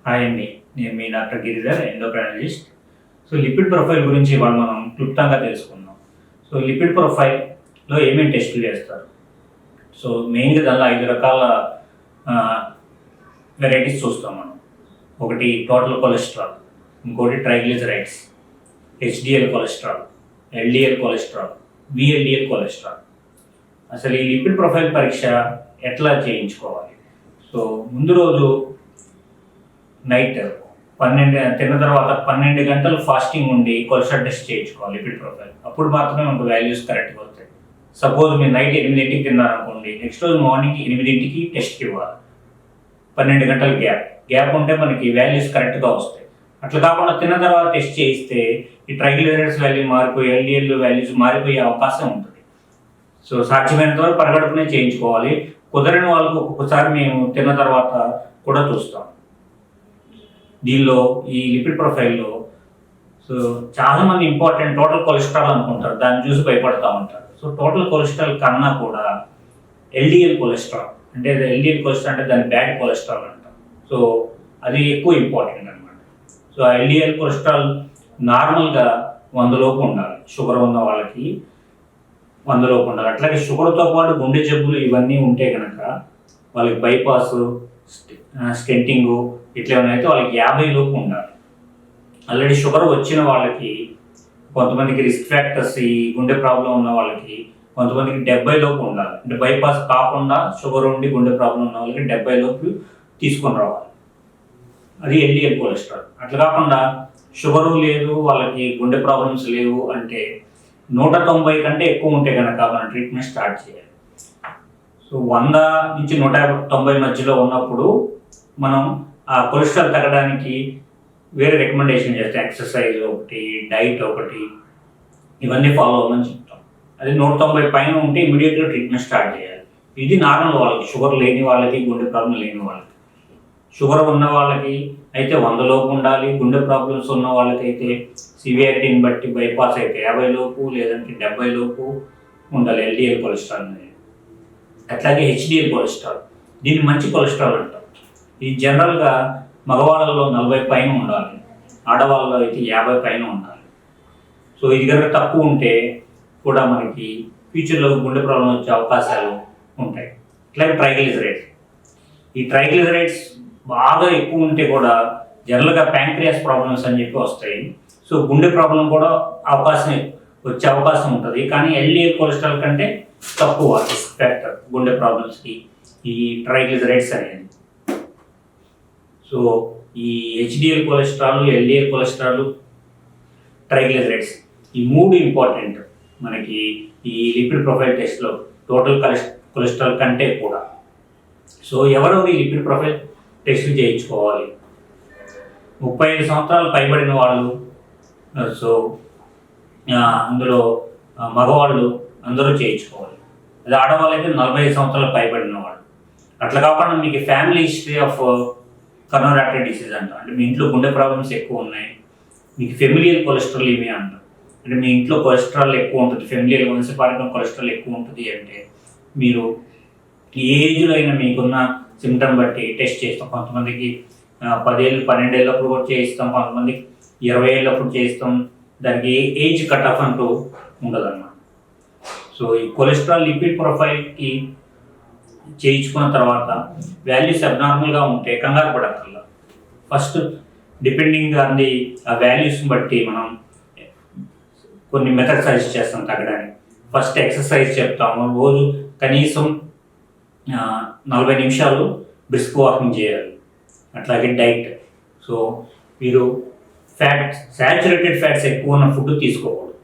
Hi అండి, నేను మీ doctor Giridhar, endocrinologist. So lipid profile గురించి ఇవాళ మనం క్లుప్తంగా తెలుసుకుందాం. సో లిపిడ్ ప్రొఫైల్లో ఏమేమి టెస్టులు చేస్తారు? సో మెయిన్గా దానిలో 5 రకాల వెరైటీస్ చూస్తాం మనం. ఒకటి టోటల్ కొలెస్ట్రాల్, ఇంకోటి triglycerides, HDL cholesterol, LDL cholesterol, VLDL cholesterol. అసలు ఈ లిపిడ్ ప్రొఫైల్ పరీక్ష ఎట్లా చేయించుకోవాలి? సో ముందు రోజు నైట్ 12 తిన్న తర్వాత 12 గంటలు ఫాస్టింగ్ ఉండి కొలెస్ట్రాల్ టెస్ట్ చేయించుకోవాలి లిపిడ్ ప్రొఫైల్. అప్పుడు మాత్రమే మనకు వాల్యూస్ కరెక్ట్గా వస్తాయి. సపోజ్ మీరు నైట్ 8ంటికి తిన్నారనుకోండి, నెక్స్ట్ రోజు మార్నింగ్ 8ంటికి టెస్ట్కి ఇవ్వాలి. 12 గంటల గ్యాప్ ఉంటే మనకి వాల్యూస్ కరెక్ట్గా వస్తాయి. అట్లా కాకుండా తిన్న తర్వాత టెస్ట్ చేయిస్తే ఈ ట్రైగ్లిజరైడ్స్ వాల్యూ మారిపోయి ఎల్డిఎల్ వాల్యూస్ మారిపోయే అవకాశం ఉంటుంది. సో సాధ్యమైనంత వరకు పరగడుపునే చేయించుకోవాలి. కుదరని వాళ్ళకు ఒక్కొక్కసారి మేము తిన్న తర్వాత కూడా చూస్తాం. దీనిలో ఈ లిపిడ్ ప్రొఫైల్లో సో చాలామంది ఇంపార్టెంట్ టోటల్ కొలెస్ట్రాల్ అనుకుంటారు, దాన్ని చూసి భయపడతా ఉంటారు. సో టోటల్ కొలెస్ట్రాల్ కన్నా కూడా ఎల్డిఎల్ కొలెస్ట్రాల్, అంటే ఎల్డిఎల్ కొలెస్ట్రాల్ అంటే దాని బ్యాడ్ కొలెస్ట్రాల్ అంటాం. సో అది ఎక్కువ ఇంపార్టెంట్ అనమాట. సో ఆ ఎల్డిఎల్ కొలెస్ట్రాల్ నార్మల్గా 100 లోపు ఉండాలి. షుగర్ ఉన్న వాళ్ళకి 100 లోపు ఉండాలి. అట్లాగే షుగర్తో పాటు గుండె జబ్బులు ఇవన్నీ ఉంటే కనుక వాళ్ళకి బైపాస్, స్టెంటింగు ఇట్లా ఏమైనా అయితే వాళ్ళకి 50 లోపు ఉండాలి. ఆల్రెడీ షుగర్ వచ్చిన వాళ్ళకి కొంతమందికి రిస్క్ ఫ్యాక్టర్స్, ఈ గుండె ప్రాబ్లం ఉన్న వాళ్ళకి కొంతమందికి 70 లోపు ఉండాలి. అంటే బైపాస్ కాకుండా షుగర్ ఉండి గుండె ప్రాబ్లం ఉన్న వాళ్ళకి 70 లోపు తీసుకొని రావాలి. అది ఎల్డిఎల్ కొలెస్ట్రాల్. అట్లా కాకుండా షుగరు లేదు, వాళ్ళకి గుండె ప్రాబ్లమ్స్ లేవు అంటే 190 కంటే ఎక్కువ ఉంటే కనుక మనం ట్రీట్మెంట్ స్టార్ట్ చేయాలి. సో 100 నుంచి 190 మధ్యలో ఉన్నప్పుడు మనం ఆ కొలెస్ట్రాల్ తగ్గడానికి వేరే రికమెండేషన్ చేస్తాం. ఎక్సర్సైజ్ ఒకటి, డైట్ ఒకటి, ఇవన్నీ ఫాలో అవ్వమని చెప్తాం. అది 190 పైన ఉంటే ఇమీడియట్గా ట్రీట్మెంట్ స్టార్ట్ చేయాలి. ఇది నార్మల్ వాళ్ళకి, షుగర్ లేని వాళ్ళకి, గుండె ప్రాబ్లం లేని వాళ్ళకి. షుగర్ ఉన్న వాళ్ళకి అయితే 100 లోపు ఉండాలి. గుండె ప్రాబ్లమ్స్ ఉన్న వాళ్ళకైతే సివియారిటీని బట్టి బైపాస్ అయితే 50 లోపు, లేదంటే 70 లోపు ఉండాలి ఎల్డిఎల్ కొలెస్ట్రాల్ అనేది. అట్లాగే హెచ్డిఎల్ కొలెస్ట్రాల్, దీన్ని మంచి కొలెస్ట్రాల్ అంటాం. ఇది జనరల్గా మగవాళ్ళలో 40 పైన ఉండాలి, ఆడవాళ్ళలో అయితే 50 పైన ఉండాలి. సో ఇది కనుక తక్కువ ఉంటే కూడా మనకి ఫ్యూచర్లో గుండె ప్రాబ్లం వచ్చే అవకాశాలు ఉంటాయి. ఇట్లాగే ట్రైగ్లిజరైడ్స్, ఈ ట్రైగ్లిజరైడ్స్ బాగా ఎక్కువ ఉంటే కూడా జనరల్గా ప్యాంక్రియాస్ ప్రాబ్లమ్స్ అని చెప్పి వస్తాయి. సో గుండె ప్రాబ్లం కూడా వచ్చే అవకాశం ఉంటుంది. కానీ ఎల్డిఎల్ కొలెస్ట్రాల్ కంటే తక్కువ రిస్క్ ఫ్యాక్టర్ గుండె ప్రాబ్లమ్స్కి ఈ ట్రైగ్లిజరైడ్స్ అనేది. సో ఈ HDL cholesterol, LDL cholesterol, triglycerides ఈ 3 ఇంపార్టెంట్ మనకి ఈ లిపిడ్ ప్రొఫైల్ టెస్ట్లో టోటల్ కొలెస్ట్రాల్ కంటే కూడా. సో ఎవరు ఈ లిపిడ్ ప్రొఫైల్ టెస్ట్ చేయించుకోవాలి? 35 సంవత్సరాలు పైబడిన వాళ్ళు, సో అందులో మగవాళ్ళు అందరూ చేయించుకోవాలి. అది ఆడవాళ్ళు అయితే 45 సంవత్సరాలు పైబడిన వాళ్ళు. అట్లా కాకుండా మీకు family history of coronary artery disease అంటాం, అంటే మీ ఇంట్లో గుండె ప్రాబ్లమ్స్ ఎక్కువ ఉన్నాయి, మీకు ఫెమిలియల్ కొలెస్ట్రాలేమి అంటాం, అంటే మీ ఇంట్లో కొలెస్ట్రాల్ ఎక్కువ ఉంటుంది, ఫెమిలియల్ వంశపారంపర్యం కొలెస్ట్రాల్ ఎక్కువ ఉంటుంది అంటే మీరు ఏ ఏజ్లో అయినా మీకున్న సిమ్టమ్ బట్టి టెస్ట్ చేస్తాం. కొంతమందికి 10 ఏళ్ళు 12 ఏళ్ళప్పుడు కూడా చేయిస్తాం, కొంతమందికి 20 ఏళ్ళప్పుడు చేయిస్తాం. దానికి ఏజ్ కట్ ఆఫ్ అంటూ ఉండదన్నమాట. సో ఈ కొలెస్ట్రాల్ లిపిడ్ ప్రొఫైల్కి చేయించుకున్న తర్వాత వాల్యూస్ అబ్నార్మల్గా ఉంటే కంగారు పడక్కర్లా. ఫస్ట్ డిపెండింగ్ ఆన్ ది ఆ వాల్యూస్ని బట్టి మనం కొన్ని మెథడ్స్ సజెస్ట్ చేస్తాం తగ్గడానికి. ఫస్ట్ ఎక్సర్సైజ్ చెప్తాము, రోజు కనీసం 40 నిమిషాలు బ్రిస్క్ వాకింగ్ చేయాలి. అట్లాగే డైట్, సో మీరు శాచురేటెడ్ ఫ్యాట్స్ ఎక్కువ ఉన్న ఫుడ్ తీసుకోకూడదు.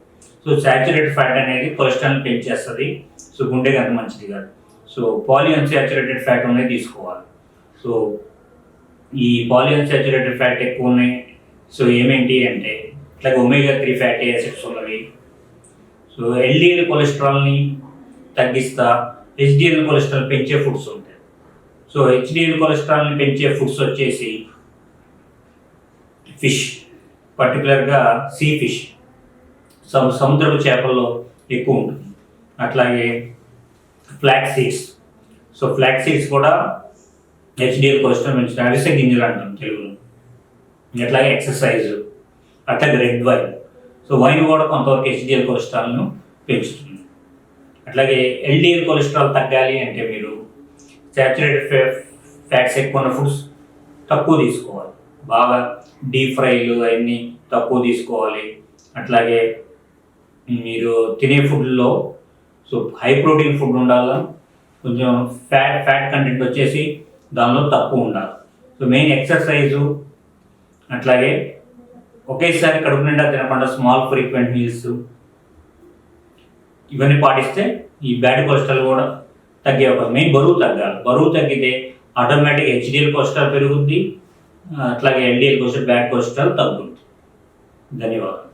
సో శాచురేటెడ్ ఫ్యాట్ అనేది కొలెస్ట్రాల్ని పెంచేస్తుంది, సో గుండెకి అంత మంచిది కాదు. సో పాలిఅన్సాచురేటెడ్ ఫ్యాట్ అనేది తీసుకోవాలి. సో ఈ పాలిఅన్సాచురేటెడ్ ఫ్యాట్ ఎక్కువ ఉన్నాయి. సో ఏమేంటి అంటే ఇట్లాగే ఒమేగా 3 ఫ్యాటీ యాసిడ్స్ ఉన్నవి. సో ఎల్డిఎల్ కొలెస్ట్రాల్ని తగ్గిస్తా హెచ్డిఎల్ కొలెస్ట్రాల్ పెంచే ఫుడ్స్ ఉంటాయి. సో హెచ్డిఎల్ కొలెస్ట్రాల్ని పెంచే ఫుడ్స్ వచ్చేసి ఫిష్, పర్టికులర్గా సీ ఫిష్, సముద్రపు చేపల్లో ఎక్కువ ఉంటుంది. అట్లాగే flax seeds, so flax seeds కూడా హెచ్డిఎల్ కొలెస్ట్రాల్ పెంచుతాయి. అవిసె గింజలు అంటాం తెలుగులో. అట్లాగే ఎక్సర్సైజ్, అట్లాగే రెడ్ వైన్. సో వైన్ కూడా కొంతవరకు హెచ్డిఎల్ కొలెస్ట్రాల్ను పెంచుతుంది. అట్లాగే ఎల్డిఎల్ కొలెస్ట్రాల్ తగ్గాలి అంటే మీరు సాచురేటెడ్ ఫ్యాట్స్ ఎక్కువ ఉన్న ఫుడ్స్ తక్కువ తీసుకోవాలి. బాగా డీప్ ఫ్రైలు అవన్నీ తక్కువ తీసుకోవాలి. అట్లాగే మీరు తినే ఫుడ్లో సో హై ప్రోటీన్ ఫుడ్ ఉండాలి. కొంచెం ఫ్యాట్ కంటెంట్ వచ్చేసి దానిలో తక్కువ ఉండాలి. సో మెయిన్ ఎక్సర్సైజు, అట్లాగే ఒకేసారి కడుపు నిండా తినకుండా స్మాల్ ఫ్రీక్వెంట్ మీల్స్ ఇవన్నీ పాటిస్తే ఈ బ్యాడ్ కొలెస్ట్రాల్ కూడా తగ్గే అవకాశం. మెయిన్ బరువు తగ్గాలి. బరువు తగ్గితే ఆటోమేటిక్ హెచ్డిఎల్ కొలెస్ట్రాల్ పెరుగుద్ది, అట్లాగే ఎల్డిఎల్ కొలెస్ట్రాల్, బ్యాడ్ కొలెస్ట్రాల్ తగ్గుతుంది. ధన్యవాదాలు.